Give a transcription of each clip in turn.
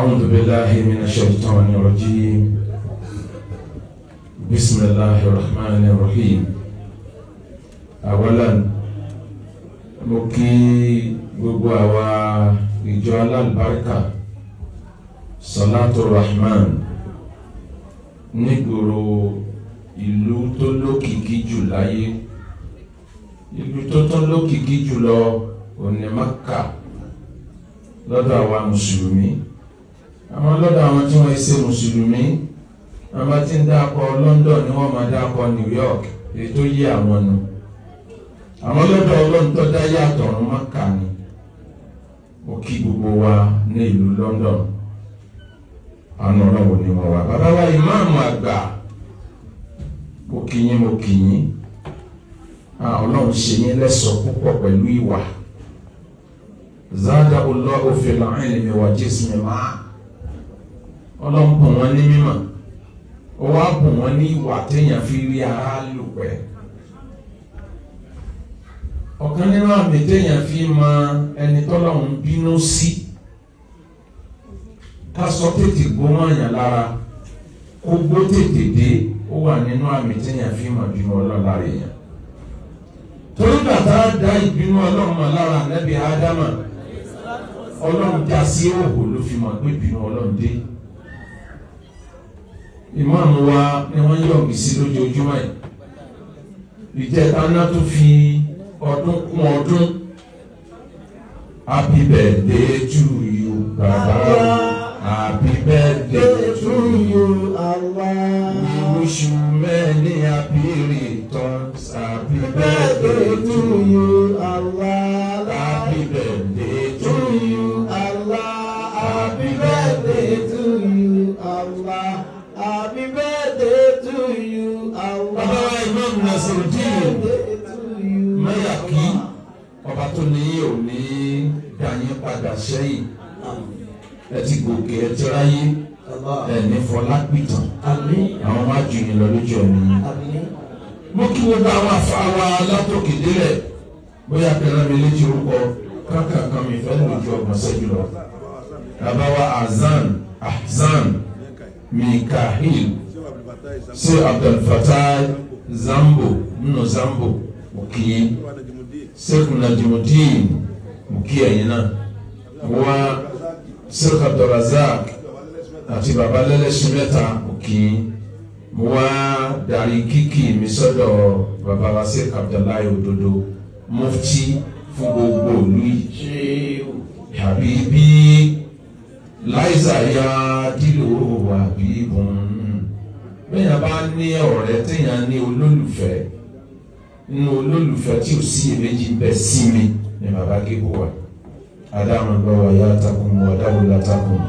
أعوذ بالله من الشيطان الرجيم بسم الله الرحمن الرحيم. أولا mo kí gbogbo àwa ìjọ alálùbáríkà Salatu Rahman nígboro ìlú tó lókìkí jù láyé, ìlú tó tún lókìkí jù lọ òní Mákà lọ́dọ̀ àwa mùsùlùmí. Àwọn lọ́dọ̀ àwọn tí wọ́n ṣe mùsùlùmí, àwọn tí ń dákọ̀ London ni wọ́n máa dákọ̀ New York, èyí tó yí àwọn nù. Àwọn lọ́dọ̀ Ọlọ́run tó dá yàtọ̀ ọ̀run Mákà ni. Mo kí gbogbo wa ní ìlú London. Àna Ọlọ́run ni wọ́n wà. Bàbá wa ìmáàmù àgbà, mo kí yín, mo kí yín. Ọlọ́run ṣe yín lẹ́sọ̀ọ́ púpọ̀ pẹ̀lú ìwà. Zada Allahu fil ilmi wa jismi ma'a. Ọlọ́run bùn wọ́n ní mímọ̀. Ó wá bùn wọ́n ní ìwà téèyàn fi rí ara lò pẹ́. Ọ̀kan nínú àmì téèyàn fi mọ ẹni tọ́lọ́run bínú sí, ká sọ tètè gbómọ̀ àyàn lára, kó gbó tètè dé, ó wà nínú àmì téèyàn fi mọ bínú Ọlọ́run lára èèyàn. Torí bàtà dá ìbínú Ọlọ́run mọ̀ lára Ànábì Ádámà, Ọlọ́run dá sí òhò ló fi mọ̀ pé ìbínú Ọlọ́run dé. Ìmáàmù wa ni wọ́n yọ̀ mí sí lójoojúmọ́ yìí. Ìjẹta náà tó fi ọdún kún ọdún. Happy birthday to you, Baba. Happy birthday to you, Allah. We wish you many happy returns. Happy birthday to you, Allah. Happy birthday to you, Allah. Happy birthday to you, Allah. Happy birthday to you, Allah. Baba Imam Nasruddin Mayaki, ọba tó ní òní dàyín padà sẹ́yìn, ẹ ti gòkè, ẹ ti ráyé, ẹ ní fọlá pìtàn, àwọn máa jù yín lọ lójú ẹ̀mí. Mo kí gbogbo àwọn afáwa látòkè délẹ̀, bóyá kẹrẹ́ mi létí orúkọ kankan mi fẹ́ lójú ọgbọ̀n sẹ́jú lọ. Bàbá wa Ahzan Mikahil ṣe Abdul Fattah Zambo nínú Zambo, mo kí yín. Sheikh Najimuddin, mo kí ẹ̀yin náà. Wa Sheikh Abdulrazak àti bàbá lẹ́lẹ́sìn mẹ́ta, mo kí yín. Mo wá darí kíkì mi sọ́dọ̀ bàbá wa Sheikh Abdullahi Ododo, mufti fún gbogbo ìlú yìí. Habibi Láìsà ya dìlò Habibun. Bẹ́ẹ̀ bá ní ọ̀rẹ́ téèyàn ní olólùfẹ́, nínú olólùfẹ́ tí ò sí èméjì bẹ́ẹ̀ sí mi ní bàbá Gébò wa. Adáhùn lọ́wọ́ ya takùn wọ dáwọ́ látàkùn.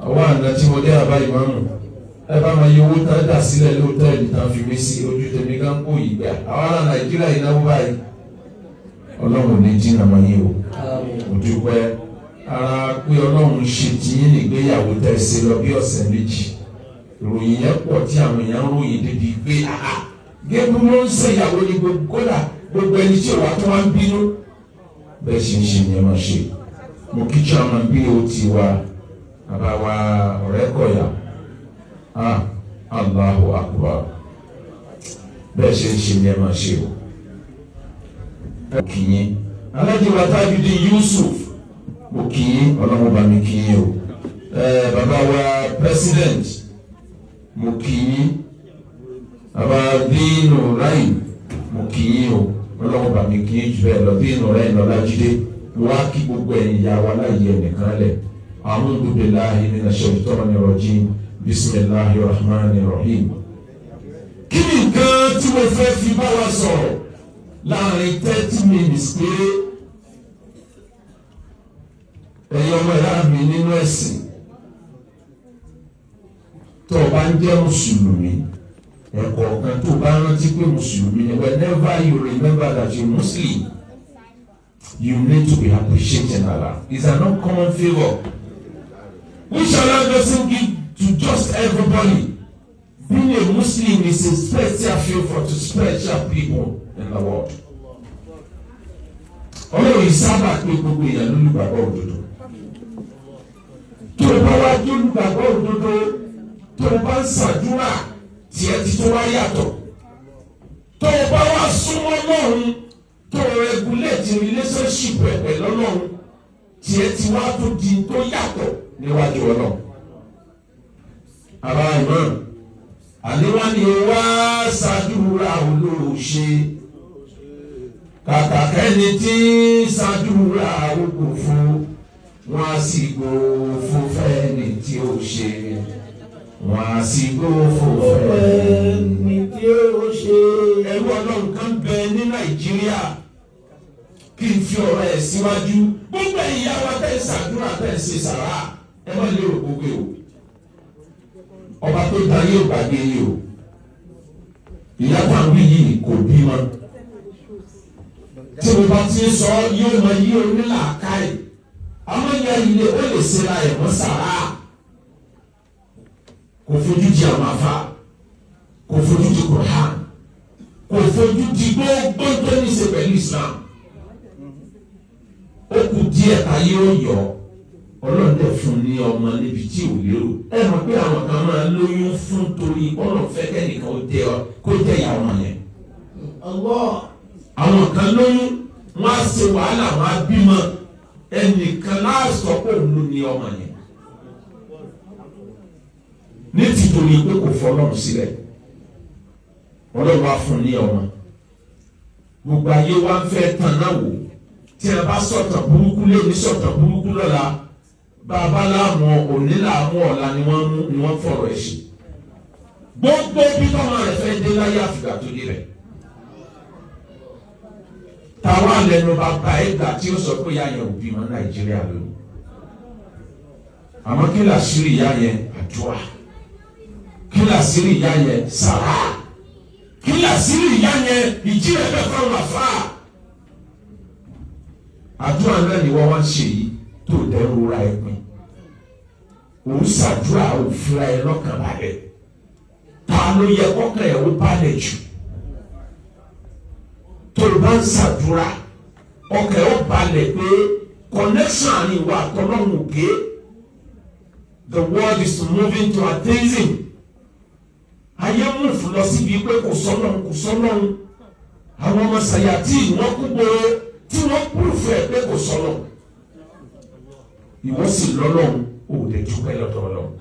Àwọn àná tí mo dé àbá ìmáàmù, ẹ bá máa yẹ owó tá dà sílẹ̀ lóòótọ́ọ̀lì tán fi mí sí ojú tèmi ká ń kó ìgbà. Àwọn ará Nàìjíríà yìí náwó báyìí. Ọlọ́run ní jìnnà máa yẹ o. Mo dúpẹ́ ara pé Ọlọ́run ṣe tiyín nígbéyàwó tẹ́ ṣe lọ bí ọ̀sẹ̀ méjì. Ìròyìn yẹn pọ̀ tí àwọn èèyàn ń ròyìn débi pé Gébù ló ń ṣèyàwó ní gbogbo ẹni tí òwà tó wá ń bínú. Bẹ́ẹ̀ ṣe ń ṣe ni ẹ máa ṣe. Mo kí chairman bí o ti wa, bàbá wa Ọ̀rẹ́kọ̀yà. Allahu Akbar. Bẹ́ẹ̀ ṣe ń ṣe ni ẹ máa ṣe o. Mo kí yín. Alhaji wa Tajudeen Yusuf, mo kí yín, Ọlọ́run bá mi kí yín o. Bàbá wa President, mo kí yín. Bàbá Dínú Ráì, mo kí yín o, Ọlọ́run bá mi kí yín jù bẹ́ẹ̀ lọ. Dínú Ráì Ọlájídé, mo wá kí gbogbo ẹ̀yin ìyá wa láyé ẹnìkan lẹ̀. A'udhu billahi minash shaitanir rajim. Bismillahir rahmanir rahim. Kí ni nǹkan tí mo fẹ́ fi bá wa sọ̀rọ̀ láàrin 30 minutes pé ẹ̀yin ọmọ ìyá mi nínú ẹ̀sìn tó o bá ń jẹ́ mùsùlùmí, ẹ̀kọ́ kan tó bá rántí pé mùsùlùmí ni, whenever you remember that you're Muslim, you need to be appreciating Allah. It's an uncommon favor which Allah doesn't give to just everybody. Being a Muslim is a special favor to special people in the world. Ọlọ́run sábà pé gbogbo èèyàn lólùgbàgbọ́ òdodo. jẹ́ olùgbàgbọ́ òdodo tó o bá ń ṣàdúrà tiẹ̀ ti tó wá yàtọ̀ tó o bá wá súnmọ́ lọ́run tó o regulate relationship rẹ̀ pẹ̀lú Ọlọ́run tiẹ̀ ti wá tó di tó yàtọ̀ níwájú Ọlọ́run. àbá ìmọ̀ àníwá ni wá ṣàdúrà olóòṣè kàkà kẹ́ni tí ṣàdúrà ògùn fún wọn á sì gbó fún fẹ́ni tí ó ṣe wọn á sì gbó fún fẹ́ni tí ó ṣe. ẹrú Ọlọ́run kan bẹ ní Nàìjíríà kí n fi ọ̀rọ̀ ẹ̀ síwájú gbogbo ìyá wa tẹ̀ ṣàdúrà tẹ̀ ṣe sàrà ẹ má lérò gbogbo o ọba tó dá yóò gbàgbé yìí o ìyá pàǹbí yìí kò bímọ tí mo bá ti ń sọ yóò mọ yí onílàákàyè àwọn ìyá ilé ó lè ṣe ra ẹ̀wọ̀n sàrà kò fojú di àwọn afa kò fojú di Quran kò fojú di gbogbo tó ní ṣe pẹ̀lú Islam ó kù díẹ̀ ayé ó yọ Ọlọ́run dẹ̀ fún ní ọmọ níbi tí ò lérò ẹ mọ̀ pé àwọn kan máa lóyún fún torí Ọlọ́run fẹ́ kẹ́nìkan kó jẹ́ ìyá ọmọ yẹn. àwọn kan lóyún wọ́n á ṣe wàhálà wọ́n á bímọ ẹnìkan láàsọ pé òun ló ní ọmọ yẹn ní tìtorí pé kò fọ́ Ọlọ́run sílẹ̀ Ọlọ́run wá fún ní ọmọ gbogbo ayé wa ń fẹ́ tàn náà wò tí a bá sọ̀tàn burúkú lé ní sọ̀tàn burúkú lọ́la bàbá láàmú òní làámú ọ̀la ni wọ́n fọ̀rọ̀ ẹ̀ ṣe gbogbo bí tọ́mọ rẹ̀ fẹ́ dé láyé àfìgbà tó dé rẹ̀ táwa lẹ́nu bàbá ẹ̀gbà tí ó sọ pé ìyá yẹn ò bímọ Nàìjíríà lónìí àmọ́ kí làṣírí ìyá yẹn àdúrà kí làṣírí ìyá yẹn sàrà kí làṣírí ìyá yẹn ìjí ẹ̀fẹ̀ fún àfà àdúrà náà ni wọ́n wá ń ṣe yìí tó dẹ́rù ra ẹ̀pin òun ṣàdúrà òfin ẹ lọ́kàn balẹ̀ ta ló yẹ kọ́kàn ẹ̀ ó balẹ̀ jù tó ló bá ń ṣàdúrà ọkàn ẹ̀ ó balẹ̀ pé connection ni ìwà àtọ́lọ́hùn òkè the world is moving to atheism ayé mú fún lọ síbi pé kò sọ́lọ́hùn àwọn ọmọ sàyàtì wọ́n kú gbòòrò tí wọ́n púrùfù ẹ̀ pé kò sọ́lọ́hùn ìwọ sì lọ́lọ́hùn ò lè dúpẹ́ lọ́dọ̀ Ọlọ́hun.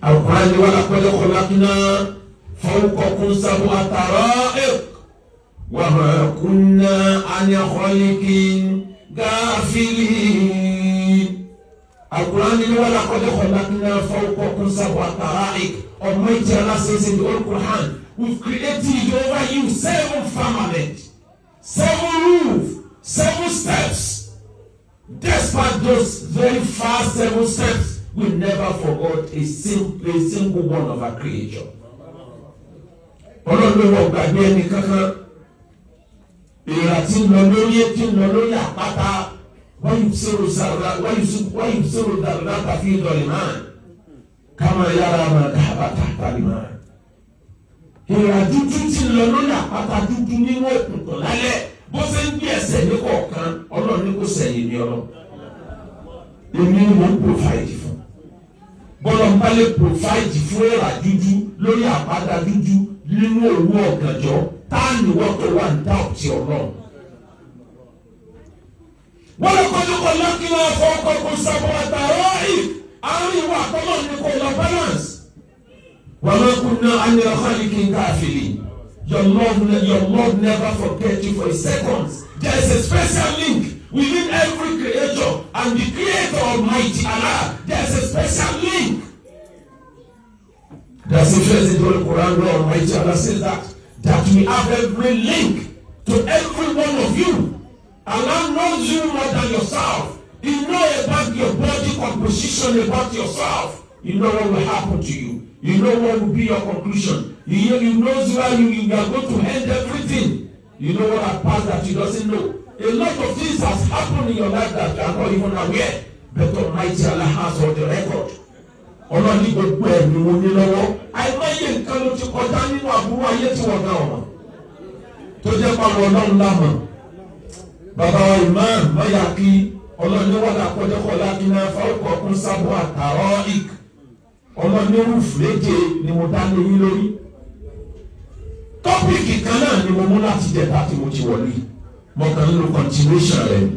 Al-Qur'an ni wa laqad khalaqna fawqakum sab'a tara'iq wa ma kunna 'an khaliqin ghafilin. Al-Qur'an ni wa laqad khalaqna fawqakum sab'a tara'iq. Almighty Allah says in the Holy Quran, we've created over you 7 firmament, 7 roof, 7 steps. Despite those very fast 7 steps, we never forgot a single one of our creation. Ọlọ́run wọ gbàgbé ẹni kankan. Ìrà tí ń lọ lórí àpáta. Wáyé sọ̀rọ̀ dàrúdà tàbí ìdọ̀lìmán. Kámá yára máa dábàá tàbímán. Ìrà dúdú tí ń lọ lórí àpáta dúdú nínú òkùnkùn lálẹ́. Bó ṣe ń gbé ẹsẹ̀ ní kọ̀ọ̀kan Ọlọ́run ní kò sẹ́yìn ní Ọlọ́run èmi ni mo ń provide fún bọ́lá ń bá lè provide fún ẹ̀rà dúdú lórí àpáta dúdú nínú òwú ọ̀gànjọ́ táàní wọ́n tó wà ní dáùtì Ọlọ́run. wọ́n lè kọ́jọ́kọ́ lọ́kìlá fọ́kọ́kọ́ sábọ̀ àtàrọ́ àárín ìwà àtọ́lọ́ ní kò lọ balance. wọ́n lè kún náà á ní ọ̀hán ní kí n káàfìlì. Your Lord never forget you for a second. There is a special link within every creator and the Creator Almighty Allah. There is a special link. That's the first in the Quran where Almighty Allah says that we have every link to every one of you. Allah knows you more than yourself. He knows about your body composition, about yourself. You know what will happen to you. You know what will be your conclusion. You know where you are going to end everything. You know what has passed that you doesn't know. A lot of things has happened in your life that you are not even aware. But Almighty Allah has all the record. Ọlọ́run ní gbogbo ẹ̀ ni mo ní lọ́wọ́. Àìmọye nǹkan ló ti kọjá nínú àbúrò ayé tí wọ́n náà wọ̀n. Tó jẹ́ pàmò Ọlọ́run lámọ̀. Bàbá wa Imam Mayaki ọlọ́ni wà lápọ̀jọ́kọ̀ lábínà fáwọ́kọ̀ọ́kún sábọ̀ àtàrọ́ ìk ọlọ́ni rúfù méje ni mo dá lé yín lórí. Tọ́pìkì kan náà ni mo mú láti jẹta tí mo ti wọlé mo kàn ń lo continuation rẹ̀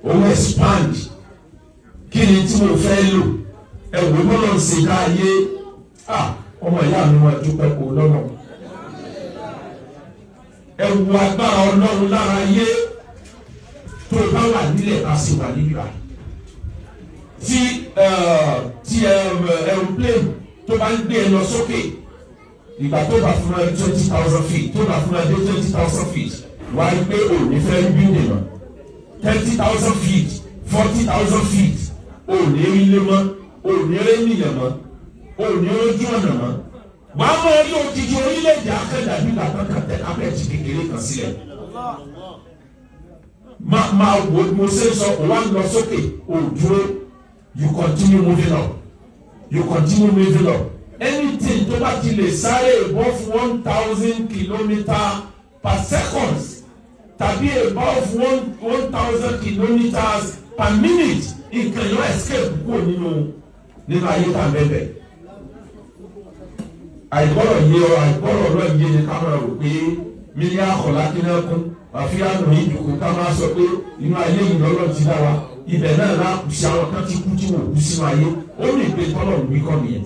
òun expand kí ni tí mo fẹ́ lò ẹ̀wò bọ́lọ̀ ń ṣe káyé ọmọ ìyá mi wọn dúpẹ́ kó lọ́nà ẹ̀wù agbára ọlọ́run lára yé tó bá wà nílẹ̀ ká sì wà níbà tí aeroplane tó bá ń gbé ẹ lọ sókè ìgbà tó bá fún ẹ 20,000 feet tó bá fún ẹ dé 20,000 feet wà á gbé òní fẹ́ bí ní mọ́ 30,000 feet 40,000 feet òní rí lé mọ́ òní rí níyàn mọ́ òní ojú ọ̀nà mọ́ wà á mọ orí òjijì orílẹ̀-èdè akẹ́dà nígbà kankan tẹ abẹ́ẹ̀tì kékeré kan sílẹ̀ máa wo mo ṣe sọ wà á lọ sókè òdúró you continue moving up you continue moving up anything tó bá ti lè sáré above 1,000 kilometers per second tàbí above 1,000 kilometers per minute nǹkan yóò escape kúrò nínú ayé tá a bẹ̀bẹ̀. àìgbọ́rọ̀ yé ọ àìgbọ́rọ̀ lọ yé ni ká máa rò pé mílíọ̀nù àkọ́lá kí náà kún àfihàn ní ìdòkó ká máa sọ pé inú ayé yìí lọ́lọ́ ti dá wa ibẹ̀ náà láàkú sí àwọn kan tí kú tí wọ́n kú sínú ayé ó ní ìpè tọ́lọ̀ ń wí kọ́ nìyẹn.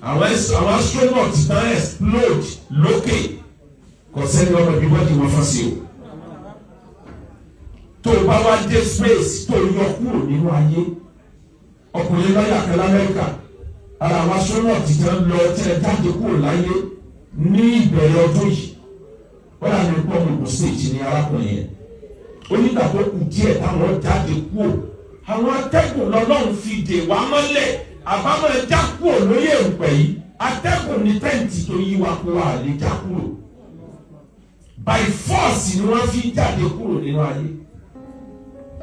àwọn astronaut tán explode lókè kò sẹ́ni ọmọ ìbí wọ́n ti wọ́n fọ́n sí o. tó o bá wá dé space tó o yọ kúrò nínú ayé ọkùnrin lọ́yà kan lamẹ́ríkà ara àwọn astronaut tán lọ tẹ́ jáde kúrò láyé ní ìbẹ̀rẹ̀ ọdún yìí wọ́n yà ní pọ́ọ̀mù kò stage ní arákùnrin yẹn onígbà tó kù díẹ̀ táwọn jáde kúrò àwọn atẹ́gùn lọ́lọ́run fi dè wá mọ́lẹ̀ àbámọ̀ ẹja kúrò lórí èrùpẹ̀ yìí atẹ́gùn ní tẹ́ǹtì tó yí wa kó wa lè já kúrò by force ni wọ́n fi jáde kúrò nínú ayé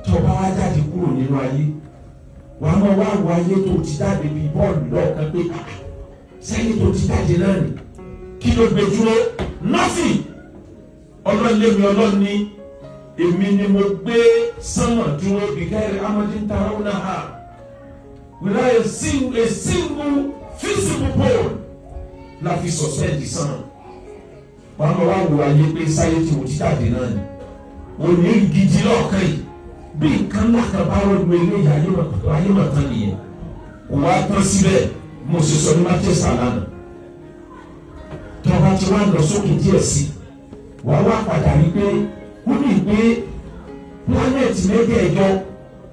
tó bá wá jáde kúrò nínú ayé wàá mọ̀ wá wo ayé tó ti jáde bí bọ́ọ̀lù lọ́ọ̀kan pé sẹ́yìn tó ti jáde náà ni kí ló gbé dúró nothing ọlọ́ọ̀lẹ́mi ọlọ́ọ̀ni èmi ni mo gbé sánmà dúró bìkẹ́rẹ́ amadintaraw náà ha without a single visible pole la fi suspend sánmà wàá mọ̀ wá wo ayé pé sáyé tí mo ti jáde náà ni òní gidi lọ́ọ̀kan yìí bí nǹkan ńlá kan bá rọ̀gbọ̀ eléyìí ayé mà tán nìyẹn kò wá tán síbẹ̀ mo sì sọ ní Manchester lánàá tí wọ́n bá ti wá lọ sókè díẹ̀ sí wàá wá padà rí pé ó ní pé planet mẹ́jẹ̀ẹ̀jọ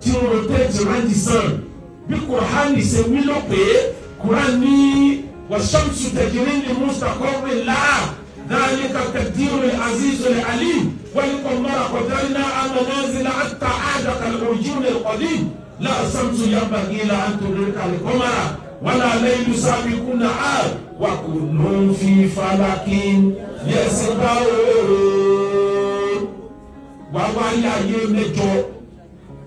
tí ó rotate around the sun bí Kùránì ṣe wí ló pé Kùránì wash-shamsu tajri li mustaqarrin laha dhalika taqdirul azizul alim wal-qamara qaddarnahu manazila hatta 'ada kal-urjunil qadim la shamsu yanbaghi laha an tudrika al-qamara wala laylu sabiqu an-nahar wa kullun fi falakin yasbahun. wàá wá yá ayé mẹ́jọ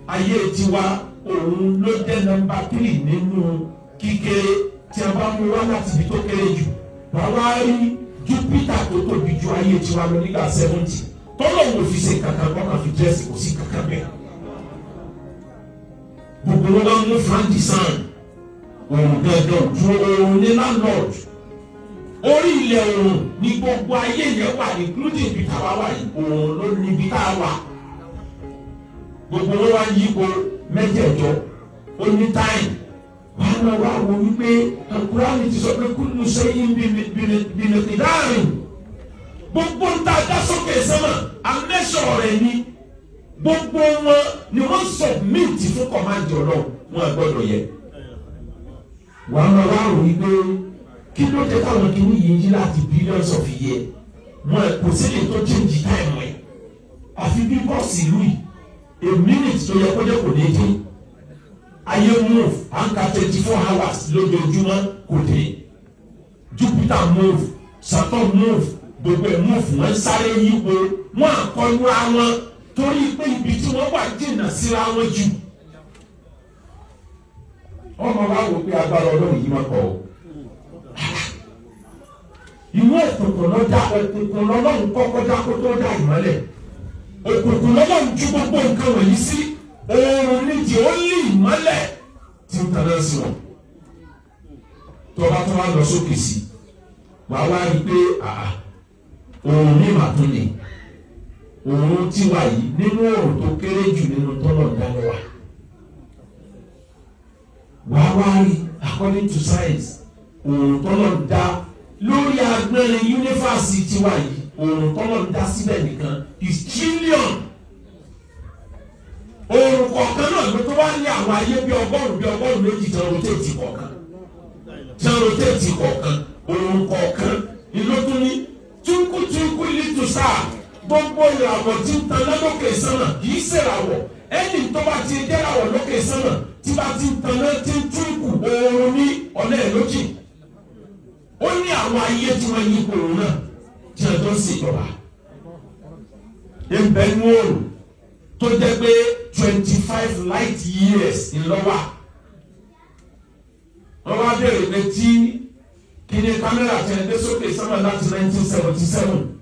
ayé tiwa òun ló jẹ́ nọ́mbà 3 nínú kíkéré tí a bá mú wá láti ibi tó kéré jù wàá wá rí Júpítà tó tóbi ju ayé tiwa lọ nígbà 70 tọ́lọ̀ wò fi ṣe kankan kọ́ máa fi dírẹ́sì kò sí kankan bẹ́ẹ̀. gbogbo wọn bá mú frankisan òun dandan ju òun ní landlord orí ilẹ̀ òun ní gbogbo ayé yẹn wà including ibi táwa wà yìí òun ló ní ibi táwa wà gbogbo wọn wá yípo mẹ́jẹ̀ẹ̀jọ ó ní time wọn náà wá wọ wípé Kùránì ti sọ pé kullu shay'in bi miqdarin gbogbo ń ta dásókè sẹ́mà amẹ́sọ̀ rẹ̀ ni gbogbo wọn ni wọ́n submit fún kọ́mándì ọlọ́run wọn gbọ́dọ̀ yẹ wọn náà wá wọ wípé kí ló dé táwọn kìíní yìí yí láti billions of years wọn kò sí lè tó change time ẹ̀ àfi bí bọ́ọ̀sì ìlú yìí a minute tó yẹ kó jẹ́ kò ní dé ayé move anka 24 hours lójoojúmọ́ kò dé Jupiter move Saturn move gbogbo ẹ̀ move wọ́n sáré yípo wọ́n àkọlù àwọn torí pé ibi tí wọ́n wà jìnnà síra wọn jù ọmọ wa wò pé agbára ọlọ́run yìí máa kọ̀ ọ́. ìwé òkùnkùn lọ́dá òkùnkùn lọ́lọ́run kọ́kọ́ dá kó tó dá ìmọ́lẹ̀ òkùnkùn lọ́wọ́ ń ju gbogbo nǹkan wọ̀nyí sí oòrùn nídìí ó lì mọ́lẹ̀ tí ń tanná sí wọn tó bá tó wá lọ sókè sí wàá wá rí pé oòrùn ní màtó ni oòrùn tí wà yìí nínú oòrùn tó kéré jù nínú tọ́lọ̀ dání wa wàá wá rí according to science oòrùn tọ́lọ̀ dá lórí agbẹ́rin yunifásitì wa yìí oòrùn tọ́lọ̀ dá síbẹ̀ nìkan is trillion oòrùn kọ̀ọ̀kan náà ló tó wá ní àwọn ayé bí ọgọ́rùn méjì tí wọ́n rotate kọ̀ọ̀kan oòrùn kọ̀ọ̀kan ìlú tó ní túnkú little star gbogbo ìràwọ̀ tí ń taná lókè sánmà kì í ṣèràwọ̀ ẹni tó bá ti dẹ́ràwọ̀ lókè sánmà tí bá ti ń taná tí ń túnkù oòrùn ní ọ̀nà ẹ̀ lókè ó ní àwọn ayé tí wọ́n yí oòrùn náà tí wọ́n tó ń ṣèjọba ẹ̀bẹ̀ ní oòrùn tó jẹ́ pé 25 light years ńlọ́wà wọ́n wá bẹ̀rẹ̀ pé tí kíni kámẹ́rà tẹ̀ dé sókè sánmà láti 1977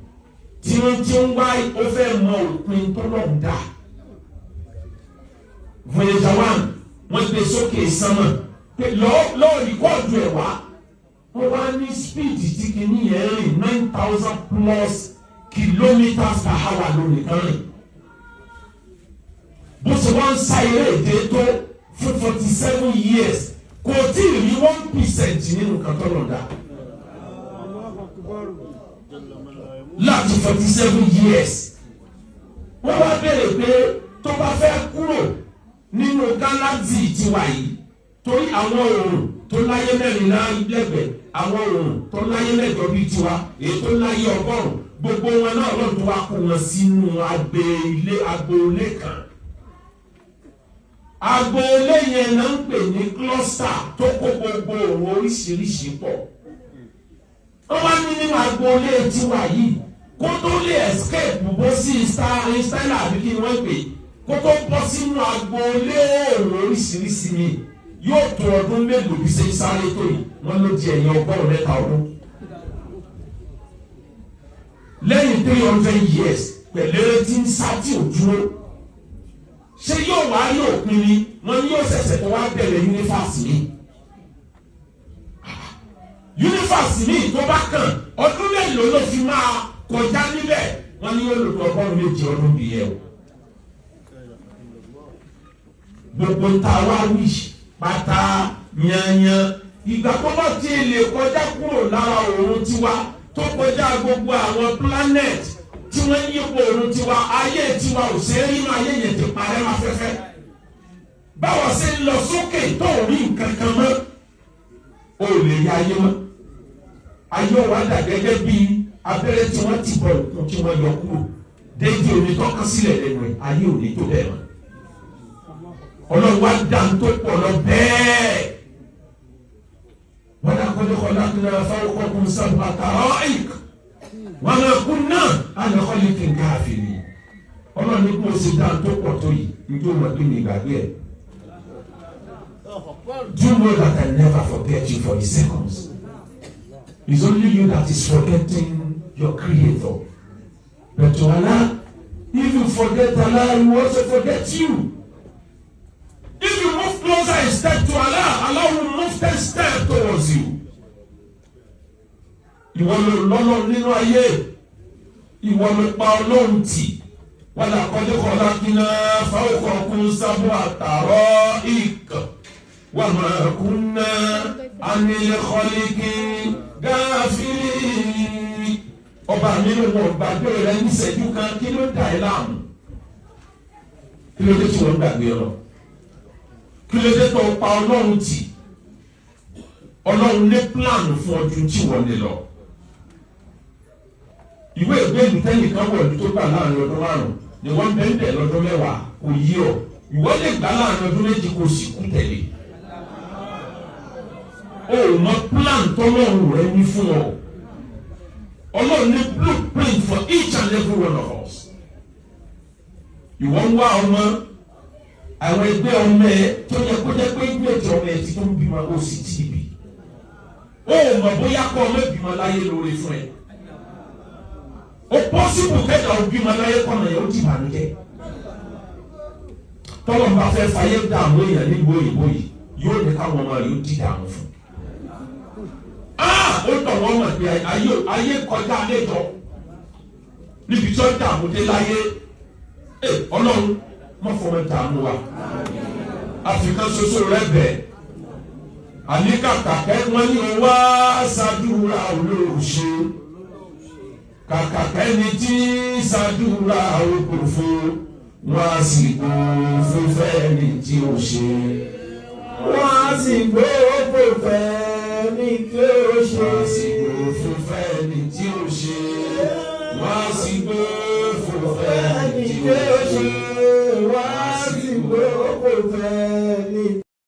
tí wọ́n ti ń wá ó fẹ́ mọ òpin tó lọ dà Voyager 1 wọ́n gbé sókè sánmà pé lọ́ọ̀ rìkọ́ọ̀dù ẹ̀ wá wọ́n wá ní speed tí kìíní yẹn rìn 9,000 plus kilometers per hour lónìí kan rìn bó ṣe wá ń sa eré èdè tó fún 47 years kò tí ì rí 1% nínú kan tó lọ dà láti 47 years wọ́n wá bẹ̀rẹ̀ pé tó bá fẹ́ kúrò nínú galaxy tiwa yìí torí àwọn oòrùn tó láyé mẹ́rin lẹ́gbẹ̀ẹ́ àwọn oòrùn tó láyé mẹ́jọ bíi tiwa èyí tó láyé 100 gbogbo wọn náà lọ́n tó wá kó wọn sínú agboolé kan agboolé yẹn náà ń pè ní cluster tó kó gbogbo oòrùn oríṣiríṣi pọ̀ wọ́n wá ní nínú agboolé tiwa yìí kó tó lè escape bó sí style àbí kí wọ́n pè kó tó bọ́ sínú agboolé oòrùn oríṣiríṣi mi yóò tó ọdún mélòó bí ṣe sáré tó yìí wọ́n ló di ẹ̀yìn 100 ọdún lẹ́yìn 300 years pẹ̀lẹ́rẹ́ tí ń sá tí ò dúró ṣé yóò wá yóò pin ni wọ́n ní yóò ṣẹ̀ṣẹ̀ tó wá bẹ̀rẹ̀ yunifásitì mi tó bá kàn ọdún mélòó ló fi máa kọjá níbẹ̀ wọ́n ní yóò lò tó 100 ọdún bí yẹ o gbogbo ta wá wí pátá yanyan ìgbà tó bá ti lè kọjá kúrò lára òòrùn tiwa tó kọjá gbogbo àwọn planet tí wọ́n yí òòrùn tiwa ayé tiwa ò ṣe é rí máa yé yẹn ti parẹ́ máa fẹ́fẹ́ báwo ṣe ń lọ sókè tó rí nǹkan kan mọ́ o lè rí ayé mọ́ ayé wa dà gẹ́gẹ́ bí abẹ́rẹ́ tí wọ́n ti bọ̀ nǹkan tí wọ́n yọ kúrò déédéé omi tọ́ka sílẹ̀ lẹ́nu ẹ̀ ayé ò ní tó bẹ́ẹ̀ mọ́ ọlọ́run wá dá ń tó pọ̀ lọ bẹ́ẹ̀ wọ́n dà kọ́lé kọ́lá kí náà fáwọn kọ́kùn sábà tààrọ́ ìk wọ́n náà kún náà àná kọ́lé kí n káàfìrí ọlọ́run ní kó o ṣe dá ń tó pọ̀ tó yìí nítorí wọn pé ní ìgbàgbé ẹ̀. Do you know that I never forget you for a second? It's only you that is forgetting your Creator. But to Allah, if you forget Allah, He will also forget you. If you move closer a step to Allah, Allah will move 10 steps towards you. Ìwọ lọ́lọ́ nínú ayé, ìwọ ló pa Ọlọ́run tì. Wọ́n lè kọ́lé kọ́lá kí náà fáwọn kọ̀ọ̀kan sábà àtàrọ́ ìkà. وما كنا عن الخلق غافلين ọba mi ló wọ gbàgbé rẹ ní ìṣẹ́jú kan kí ló dà ẹ́ láàmú kí ló dé tí wọ́n gbàgbé ọ kí ló dé tó pa Ọlọ́run tì Ọlọ́run ní pílánù fún ọdún tí wọ́n lè lọ ìwé ìgbélú tẹ́nìkan wọ̀lú tó gbà láàrin ọdún 5 ni wọ́n bẹ́ẹ̀ lọ́dún 10 kò yí ọ ìwọ lè gbà láàrin ọdún 2 kò sì kú tẹ̀lé. O mọ plan tọ́lọ́run rẹ ní fún ọ. Ọlọ́run ní blueprint for each and every one of us. Ìwọ ń wá ọmọ àwọn ẹgbẹ́ ọmọ ẹ tó yẹ kó jẹ́ pé ẹgbẹ́ tí ọmọ ẹ ti tó ń bímọ ó sì ti bì. O mọ bóyá kọ́ ọmọ ìbímọ láyé lórí fún ẹ. ó pọ́sibù kẹ́kẹ́ òbí máa láyé kọ́nà yẹn ó ti bànújẹ́ tọ́lọ̀ bá fẹ́ fàyè dààmú èèyàn níbo òyìnbó yìí yóò ní káwọn ọmọ rẹ̀ ó di dààmú fún ó tọ̀ wọ́n mọ̀ pé ayé kọjá àlejò níbi tí ó dààmú dé láyé ọlọ́run má fọwọ́ dààmú wa àfikàn ṣoṣo rẹ bẹ́ẹ̀ àníkàkàkẹ́ wọ́n ní wá ṣàdúrà olóòṣè kàkàkẹ́ ni tí ṣàdúrà òkòfò wọ́n á sì kó fúnfẹ́ ní tí ó ṣe. wọ́n á sì gbó fúnfẹ́ ní tí ó ṣe. wọ́n á sì kó fúnfẹ́ ní tí ó